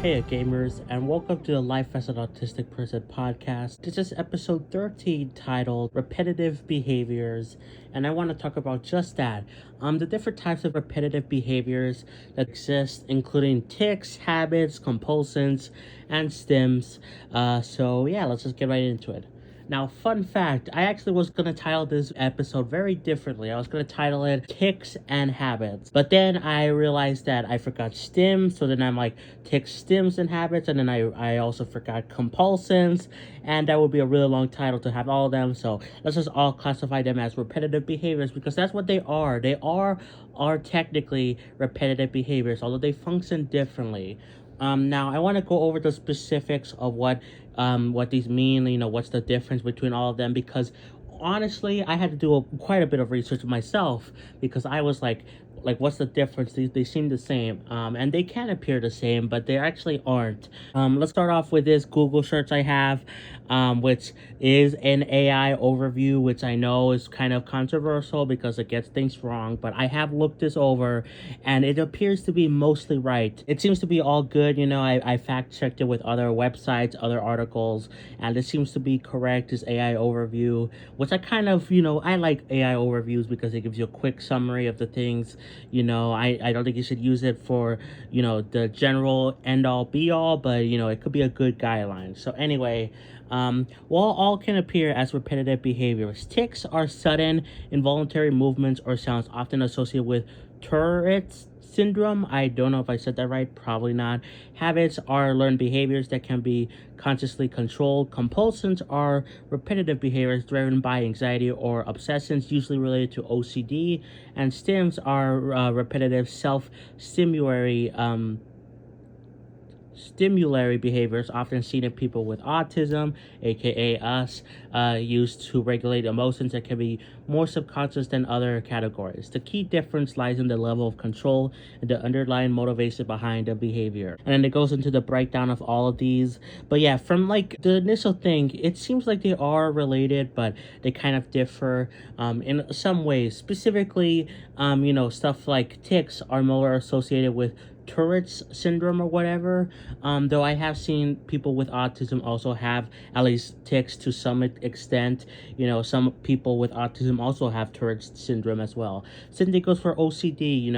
Hey gamers, and welcome to the Life as an Autistic Person podcast. This is episode 13 titled Repetitive Behaviors, and I want to talk about just that. The different types of repetitive behaviors that exist, including tics, habits, compulsions, and stims. Let's just get right into it. Now, fun fact, I actually was going to title this episode very differently. I was going to title it Tics and Habits. But then I realized that I forgot stims, so then I'm like, tics, stims, and habits. And then I also forgot compulsions, and that would be a really long title to have all of them. So let's just all classify them as repetitive behaviors because that's what they are. They are technically repetitive behaviors, although they function differently. Now I want to go over the specifics of what these mean. What's the difference between all of them? Because honestly, I had to do quite a bit of research myself because I was like, what's the difference? They seem the same, and they can appear the same, but they actually aren't. Let's start off with this Google search I have, which is an AI overview, which I know is kind of controversial because it gets things wrong, but I have looked this over, and it appears to be mostly right. It seems to be all good. I fact-checked it with other websites, other articles, and it seems to be correct, this AI overview, which I kind of, I like AI overviews because it gives you a quick summary of the things. I don't think you should use it for, the general end all be all, but, it could be a good guideline. So anyway, while all can appear as repetitive behaviors, tics are sudden, involuntary movements or sounds often associated with Tourette's syndrome. I don't know if I said that right, probably not. Habits are learned behaviors that can be consciously controlled. Compulsions are repetitive behaviors driven by anxiety or obsessions, usually related to OCD. And stims are repetitive self-stimulatory stimulatory behaviors often seen in people with autism, aka us, used to regulate emotions that can be more subconscious than other categories. The key difference lies in the level of control and the underlying motivation behind the behavior. And then it goes into the breakdown of all of these. But yeah, from like the initial thing, it seems like they are related, but they kind of differ in some ways. Specifically, stuff like tics are more associated with Tourette's syndrome or whatever. Though I have seen people with autism also have at least tics to some extent. Some people with autism also have Tourette's syndrome as well. Same thing goes for OCD.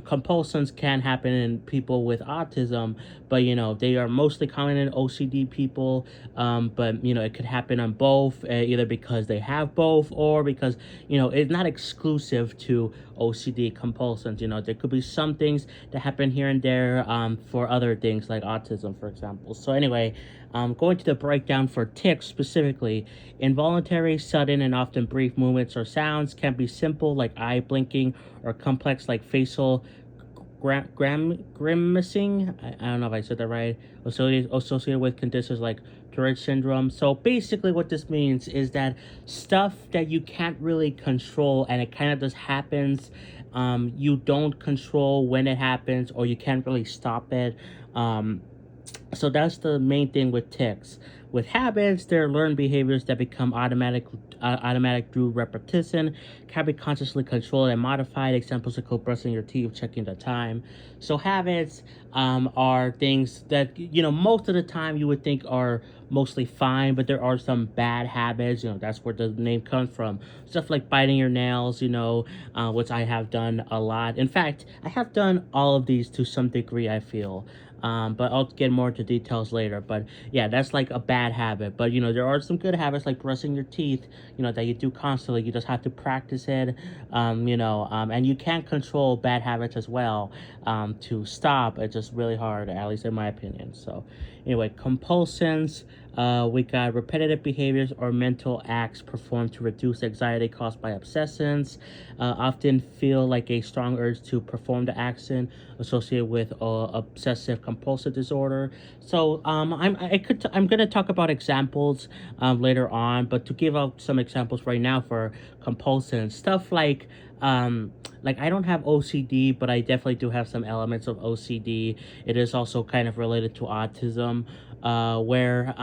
Compulsions can happen in people with autism, but they are mostly common in OCD people. But it could happen on both, either because they have both or because it's not exclusive to OCD compulsions. There could be some things that happen here and there for other things like autism, for example. So anyway, going to the breakdown for tics specifically, involuntary, sudden, and often brief movements or sounds can be simple like eye blinking or complex like facial grimacing. I don't know if I said that right. Associated with conditions like Tourette syndrome. So basically what this means is that stuff that you can't really control and it kind of just happens. You don't control when it happens or you can't really stop it. So that's the main thing with tics. With habits, they're learned behaviors that become automatic through repetition, can be consciously controlled and modified. Examples include brushing your teeth, checking the time. So habits are things that, most of the time you would think are mostly fine, but there are some bad habits. That's where the name comes from. Stuff like biting your nails, which I have done a lot. In fact, I have done all of these to some degree, I feel. But I'll get more into details later. But yeah, that's like a bad habit. But there are some good habits like brushing your teeth, that you do constantly. You just have to practice it, and you can't control bad habits as well. To stop, it's just really hard, at least in my opinion. So anyway, compulsions. We got repetitive behaviors or mental acts performed to reduce anxiety caused by obsessions. Often feel like a strong urge to perform the action associated with obsessive compulsive disorder. So I'm gonna talk about examples later on, but to give out some examples right now for compulsion stuff like I don't have OCD, but I definitely do have some elements of OCD. It is also kind of related to autism, where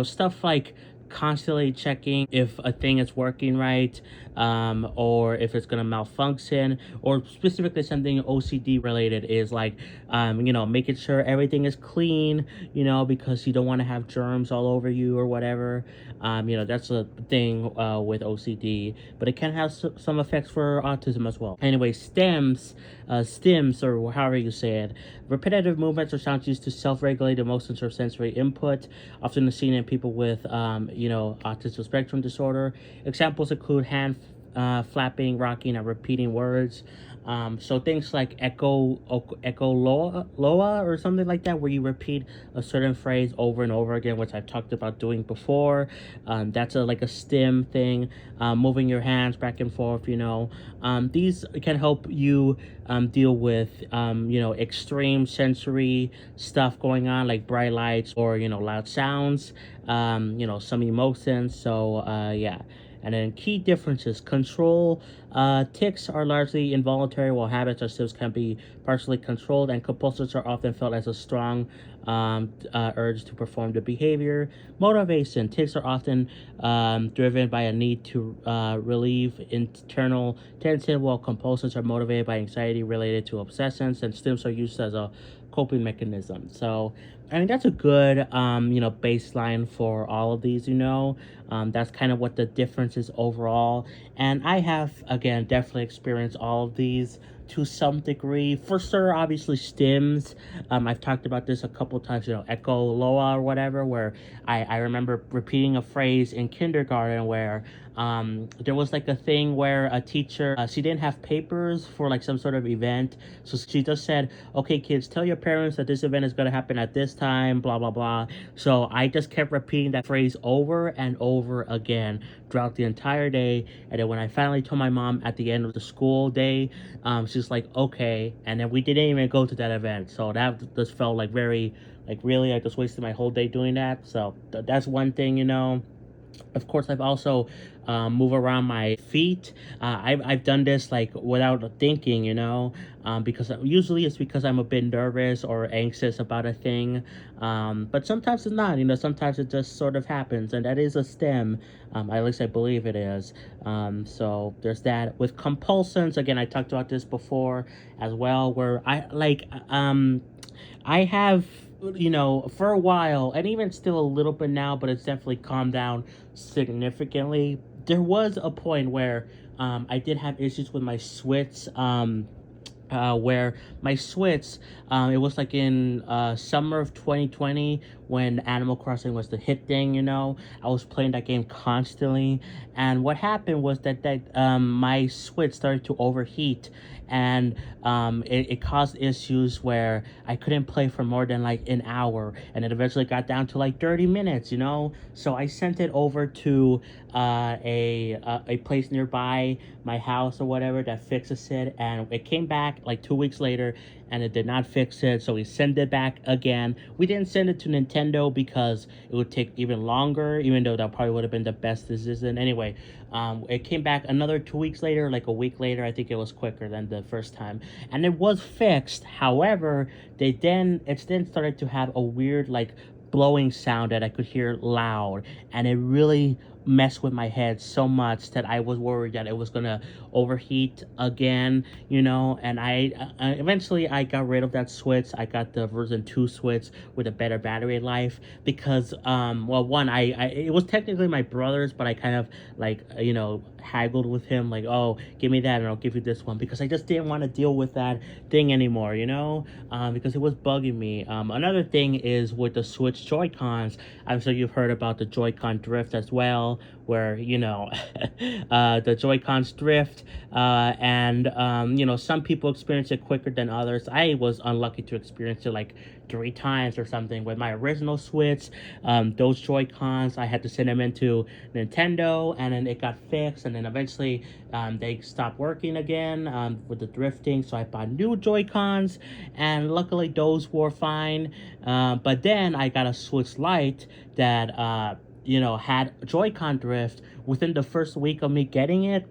stuff like constantly checking if a thing is working right, or if it's gonna malfunction, or specifically something OCD related is like, making sure everything is clean, because you don't want to have germs all over you or whatever. That's a thing with OCD, but it can have some effects for autism as well. Anyway, stims, or however you say it, repetitive movements or sounds used to self-regulate emotions or sensory input, often seen in people with, autism spectrum disorder. Examples include hand flapping, rocking, and repeating words. So things like echo loa or something like that, where you repeat a certain phrase over and over again, which I've talked about doing before. That's like a stim thing. Moving your hands back and forth. These can help you deal with extreme sensory stuff going on, like bright lights or loud sounds. Some emotions. So yeah. And then key differences. Control. Tics are largely involuntary, while habits or stims can be partially controlled, and compulsions are often felt as a strong urge to perform the behavior. Motivation. Tics are often driven by a need to relieve internal tension, while compulsions are motivated by anxiety related to obsessions, and stims are used as a coping mechanism. So I mean, that's a good baseline for all of these. That's kind of what the difference is overall. And I have, again, definitely experienced all of these to some degree. For sure, obviously, stims. I've talked about this a couple times, echo loa or whatever, where I remember repeating a phrase in kindergarten where there was like a thing where a teacher, she didn't have papers for like some sort of event. So she just said, okay, kids, tell your parents that this event is going to happen at this time, blah, blah, blah. So I just kept repeating that phrase over and over again throughout the entire day. And then when I finally told my mom at the end of the school day, she's like, okay. And then we didn't even go to that event. So that just felt like very, like, really, I just wasted my whole day doing that. So that's one thing. Of course, I've also move around my feet. I've done this like without thinking, because usually it's because I'm a bit nervous or anxious about a thing. But sometimes it's not, sometimes it just sort of happens, and that is a stem. At least I believe it is. So there's that. With compulsions, again, I talked about this before as well, where I have, for a while, and even still a little bit now, but it's definitely calmed down significantly. There was a point where I did have issues with my swits, where my swits, it was like in summer of 2020 when Animal Crossing was the hit thing. I was playing that game constantly, and what happened was that my switch started to overheat, and it caused issues where I couldn't play for more than like an hour, and it eventually got down to like 30 minutes. So I sent it over to a place nearby my house or whatever that fixes it, and it came back like 2 weeks later, and it did not fix it. So we sent it back again. We didn't send it to Nintendo because it would take even longer, even though that probably would have been the best decision. Anyway, it came back another 2 weeks later, like a week later. I think it was quicker than the first time, and it was fixed. However, it then started to have a weird like blowing sound that I could hear loud, and it really messed with my head so much that I was worried that it was gonna overheat again, and I eventually I got rid of that switch. I got the version 2 switch with a better battery life because one, I it was technically my brother's, but I kind of like haggled with him, like, oh, give me that and I'll give you this one, because I just didn't want to deal with that thing anymore, because it was bugging me. Another thing is with the Switch Joy-Cons. I'm sure you've heard about the Joy-Con drift as well, where the Joy-Cons drift, and some people experience it quicker than others. I was unlucky to experience it like 3 times or something with my original Switch. Those Joy-Cons, I had to send them into Nintendo, and then it got fixed, and then eventually they stopped working again with the drifting, so I bought new Joy-Cons, and luckily those were fine. But then I got a Switch Lite that had Joy-Con drift within the first week of me getting it,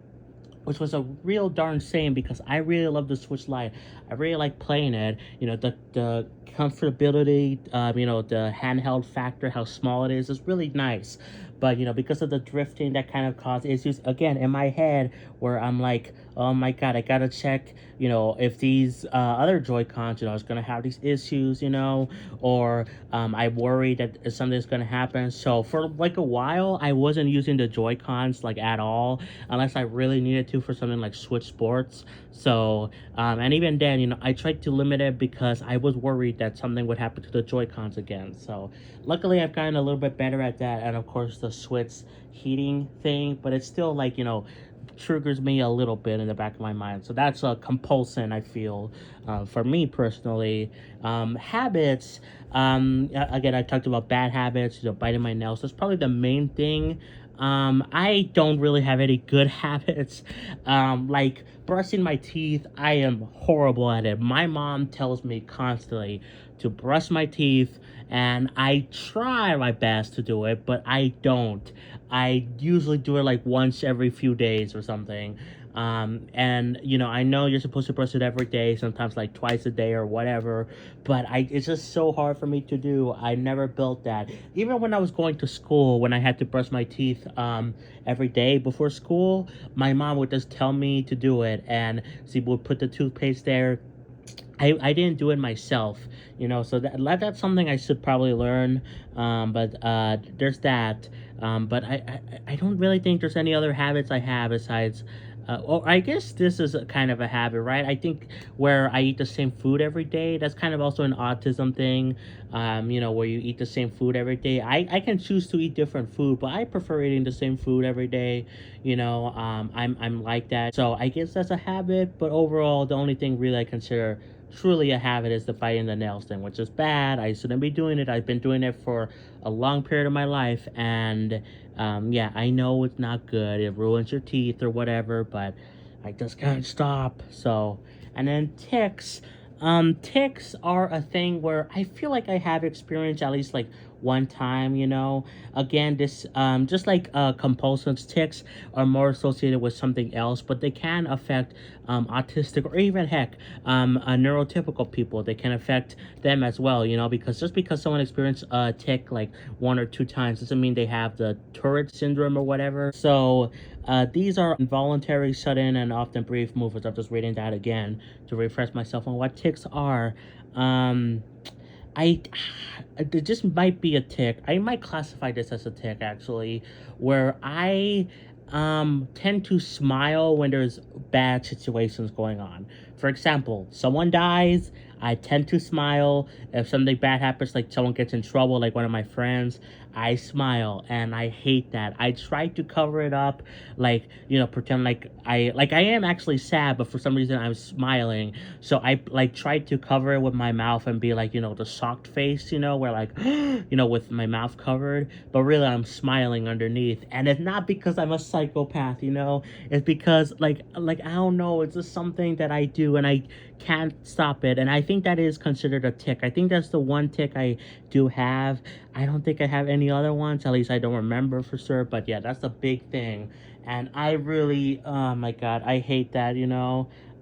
which was a real darn shame because I really love the Switch Lite. I really like playing it. The comfortability, the handheld factor, how small it is really nice. But because of the drifting, that kind of caused issues again in my head, where I'm like, oh my god, I gotta check, if these other Joy Cons, is gonna have these issues, or I worry that something's gonna happen. So for like a while, I wasn't using the Joy Cons like at all, unless I really needed to for something like Switch Sports. So and even then, I tried to limit it because I was worried that something would happen to the Joy Cons again. So luckily, I've gotten a little bit better at that, and of course the Switch heating thing, but it's still like triggers me a little bit in the back of my mind. So that's a compulsion, I feel, for me personally. Habits, again, I talked about bad habits, biting my nails. That's probably the main thing. I don't really have any good habits. Like brushing my teeth, I am horrible at it. My mom tells me constantly to brush my teeth, and I try my best to do it, but I don't. I usually do it like once every few days or something. And I know you're supposed to brush it every day, sometimes like twice a day or whatever, but it's just so hard for me to do. I never built that. Even when I was going to school, when I had to brush my teeth every day before school, my mom would just tell me to do it, and she would put the toothpaste there. I didn't do it myself, so that's something I should probably learn. But there's that. But I don't really think there's any other habits I have besides. Well, I guess this is a kind of a habit, right? I think where I eat the same food every day, that's kind of also an autism thing, where you eat the same food every day. I can choose to eat different food, but I prefer eating the same food every day, I'm like that. So I guess that's a habit, but overall, the only thing really I consider truly a habit is the biting the nails thing, which is bad. I shouldn't be doing it. I've been doing it for a long period of my life, and yeah, I know it's not good. It ruins your teeth or whatever, but I just can't stop. So, and then ticks. Ticks are a thing where I feel like I have experienced at least like one time, Again, this just like compulsions, ticks are more associated with something else, but they can affect autistic or even heck, neurotypical people. They can affect them as well, because just because someone experienced a tick like one or two times doesn't mean they have the Tourette syndrome or whatever. So these are involuntary, sudden, and often brief movements. I'm just reading that again to refresh myself on what ticks are. I it just might be a tick. I might classify this as a tick actually, where I tend to smile when there's bad situations going on. For example, someone dies, I tend to smile. If something bad happens, like someone gets in trouble, like one of my friends, I smile, and I hate that. I try to cover it up, like pretend like I am actually sad, but for some reason I'm smiling. So I like try to cover it with my mouth and be like the shocked face, where like with my mouth covered, but really I'm smiling underneath. And it's not because I'm a psychopath, it's because like I don't know, it's just something that I do and I can't stop it. And I think that is considered a tick. I think that's the one tick I do have. I don't think I have any other ones, at least I don't remember for sure, but yeah, that's a big thing. And I really, oh my god, I hate that.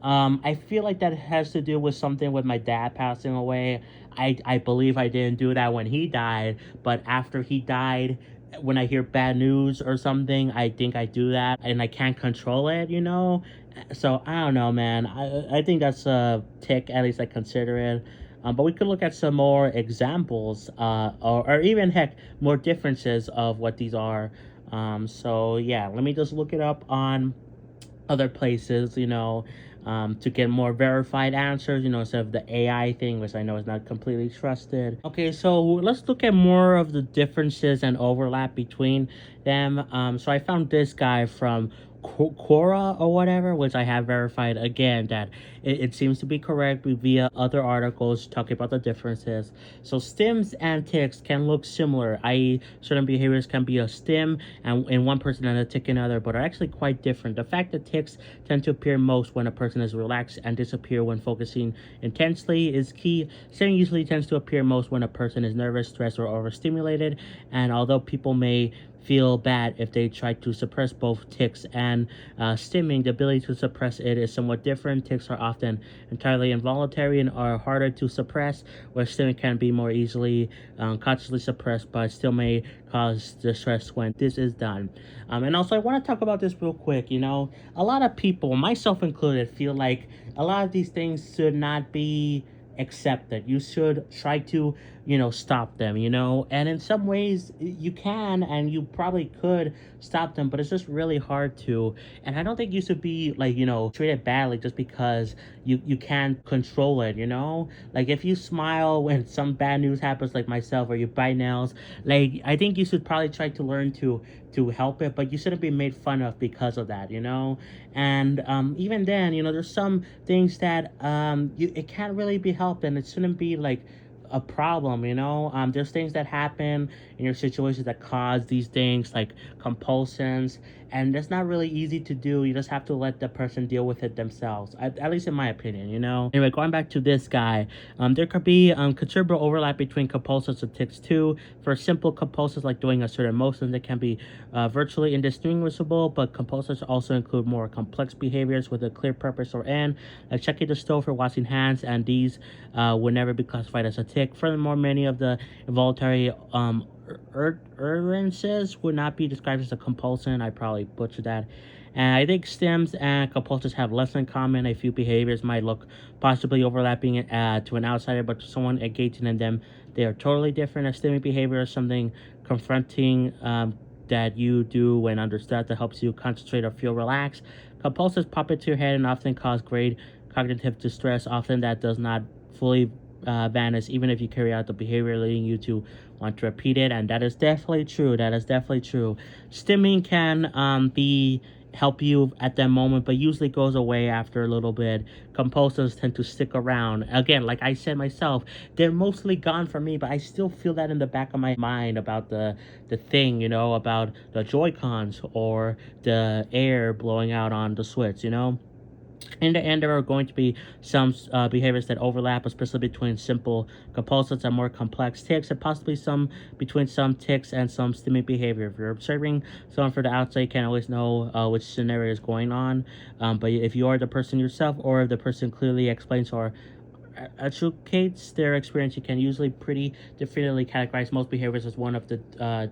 I feel like that has to do with something with my dad passing away. I believe I didn't do that when he died, but after he died, when I hear bad news or something, I think I do that, and I can't control it. So I don't know, man. I think that's a tick, at least I consider it. But we could look at some more examples, or even heck, more differences of what these are. So yeah, let me just look it up on other places, to get more verified answers, instead of the AI thing, which I know is not completely trusted. Okay, so let's look at more of the differences and overlap between them. So I found this guy from Quora or whatever, which I have verified again that it seems to be correct via other articles talking about the differences. So stims and ticks can look similar, i.e. certain behaviors can be a stim and in one person and a tick in another, but are actually quite different. The fact that ticks tend to appear most when a person is relaxed and disappear when focusing intensely is key. Stimming usually tends to appear most when a person is nervous, stressed, or overstimulated, and although people may feel bad if they try to suppress both tics and stimming. The ability to suppress it is somewhat different. Tics are often entirely involuntary and are harder to suppress, where stimming can be more easily consciously suppressed, but still may cause distress when this is done. And also, I want to talk about this real quick. A lot of people, myself included, feel like a lot of these things should not be accepted. You should try to, stop them, and in some ways you can and you probably could stop them, but it's just really hard to. And I don't think you should be like, treated badly just because you can't control it, like if you smile when some bad news happens, like myself, or you bite nails, like I think you should probably try to learn to help it, but you shouldn't be made fun of because of that, and even then, there's some things that it can't really be helped, and it shouldn't be like a problem. There's things that happen in your situations that cause these things like compulsions, and that's not really easy to do. You just have to let the person deal with it themselves, at least in my opinion. Anyway, going back to this guy, there could be considerable overlap between compulsions and tics too. For simple compulsions like doing a certain motion, that can be virtually indistinguishable, but compulsions also include more complex behaviors with a clear purpose or end, like checking the stove or washing hands, and these would never be classified as a tic. Furthermore, many of the involuntary utterances would not be described as a compulsion. I probably butchered that. And I think stims and compulsions have less in common. A few behaviors might look possibly overlapping to an outsider, but to someone engaging in them, they are totally different. A stimming behavior is something confronting that you do when under stress that helps you concentrate or feel relaxed. Compulsions pop into your head and often cause great cognitive distress. Often that does not fully vanish, even if you carry out the behavior, leading you to want to repeat it. And that is definitely true. Stimming can be help you at that moment, but usually goes away after a little bit. Compulsions tend to stick around. Again, like I said myself, they're mostly gone for me, but I still feel that in the back of my mind about the thing, about the Joy-Cons or the air blowing out on the Switch. In the end, there are going to be some behaviors that overlap, especially between simple compulsions and more complex tics, and possibly some between some tics and some stimming behavior. If you're observing someone from the outside, you can't always know which scenario is going on. But if you are the person yourself, or if the person clearly explains or adjudicates their experience, you can usually pretty definitively categorize most behaviors as one of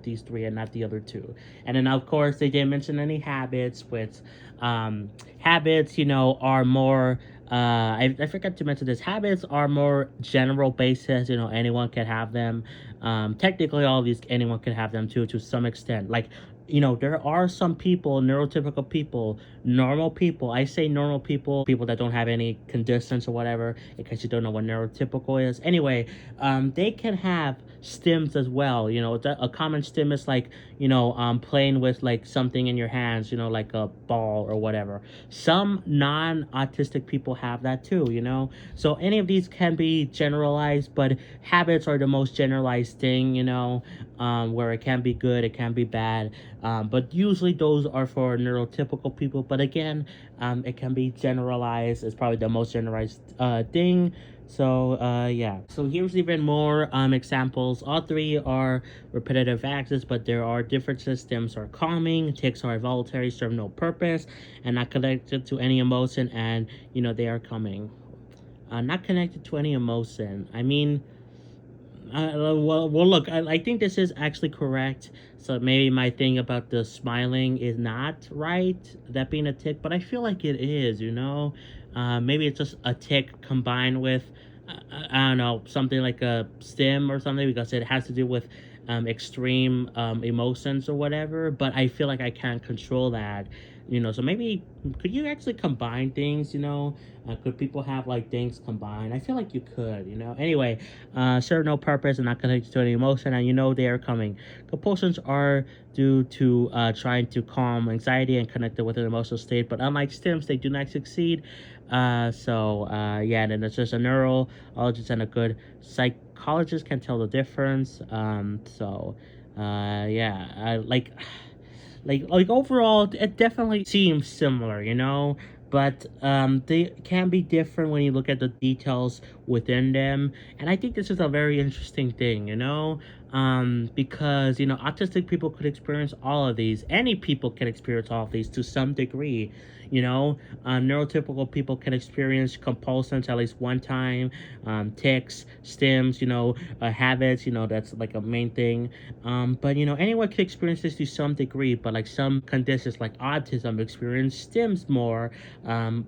these three and not the other two. And then, of course, they didn't mention any habits, which habits, are more. I forgot to mention this. Habits are more general basis. Anyone can have them. Technically, all of these anyone can have them too, to some extent. Like, there are some people, neurotypical people, normal people. I say normal people that don't have any conditions or whatever, in case you don't know what neurotypical is. Anyway, they can have stims as well. A common stim is like, playing with like something in your hands, like a ball or whatever. Some non-autistic people have that too, So any of these can be generalized, but habits are the most generalized thing, where it can be good, it can be bad. But usually those are for neurotypical people. But again, it can be generalized. It's probably the most generalized thing. So yeah. So here's even more examples. All three are repetitive acts, but there are differences. Stims are calming, tics are involuntary, serve no purpose, and not connected to any emotion. And they are calming. Not connected to any emotion. I mean, look, I think this is actually correct. So maybe my thing about the smiling is not right, that being a tic, but I feel like it is, maybe it's just a tic combined with, I don't know, something like a stim or something, because it has to do with extreme emotions or whatever, but I feel like I can't control that. So maybe could you actually combine things? Could people have like things combined? I feel like you could. Anyway, serve no purpose and not connected to any emotion, and they are coming. Compulsions are due to trying to calm anxiety and connect it with an emotional state, but unlike stims, they do not succeed. Yeah, then it's just a neurologist and a good psychologist can tell the difference. Yeah, like overall, it definitely seems similar, but they can be different when you look at the details within them. And I think this is a very interesting thing, because autistic people could experience all of these. Any people can experience all of these to some degree. Neurotypical people can experience compulsions at least one time, tics, stims, habits, that's like a main thing. But anyone can experience this to some degree, but like some conditions like autism experience stims more.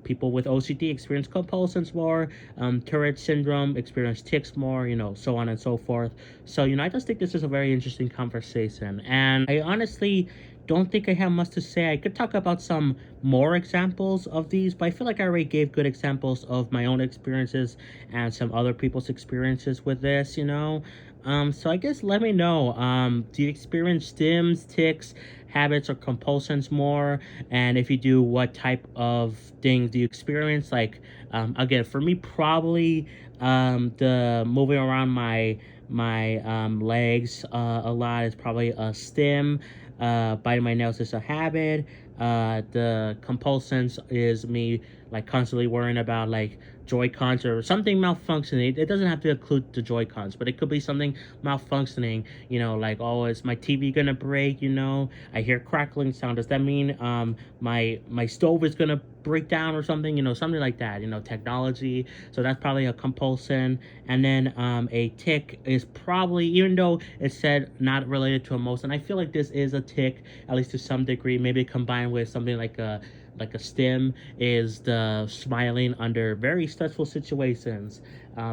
People with OCD experience compulsions more. Tourette syndrome experience tics more, so on and so forth. So, I just think this is a very interesting conversation. And I honestly don't think I have much to say. I could talk about some more examples of these, but I feel like I already gave good examples of my own experiences and some other people's experiences with this. So I guess let me know. Do you experience stims, tics, habits, or compulsions more? And if you do, what type of things do you experience? Like, again, for me, probably the moving around my legs a lot is probably a stim. Biting my nails is a habit. The compulsions is me like constantly worrying about like Joy-Cons or something malfunctioning. It doesn't have to include the Joy-Cons, but it could be something malfunctioning. Like, oh, is my TV gonna break? I hear crackling sound. Does that mean my stove is gonna break down or something? Something like that. Technology. So that's probably a compulsion. And then a tic is probably, even though it said not related to emotion, I feel like this is a tic, at least to some degree, maybe combined with something like a stim, is the smiling under very stressful situations.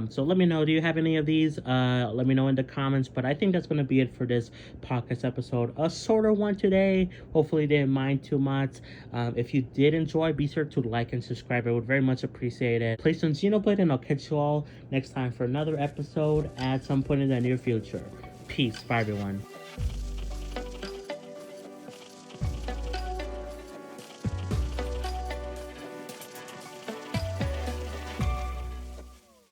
So let me know, do you have any of these? Let me know in the comments. But I think that's going to be it for this podcast episode. A shorter one today. Hopefully didn't mind too much. If you did enjoy, be sure to like and subscribe. I would very much appreciate it. Play some Xenoblade, and I'll catch you all next time for another episode at some point in the near future. Peace. Bye, everyone.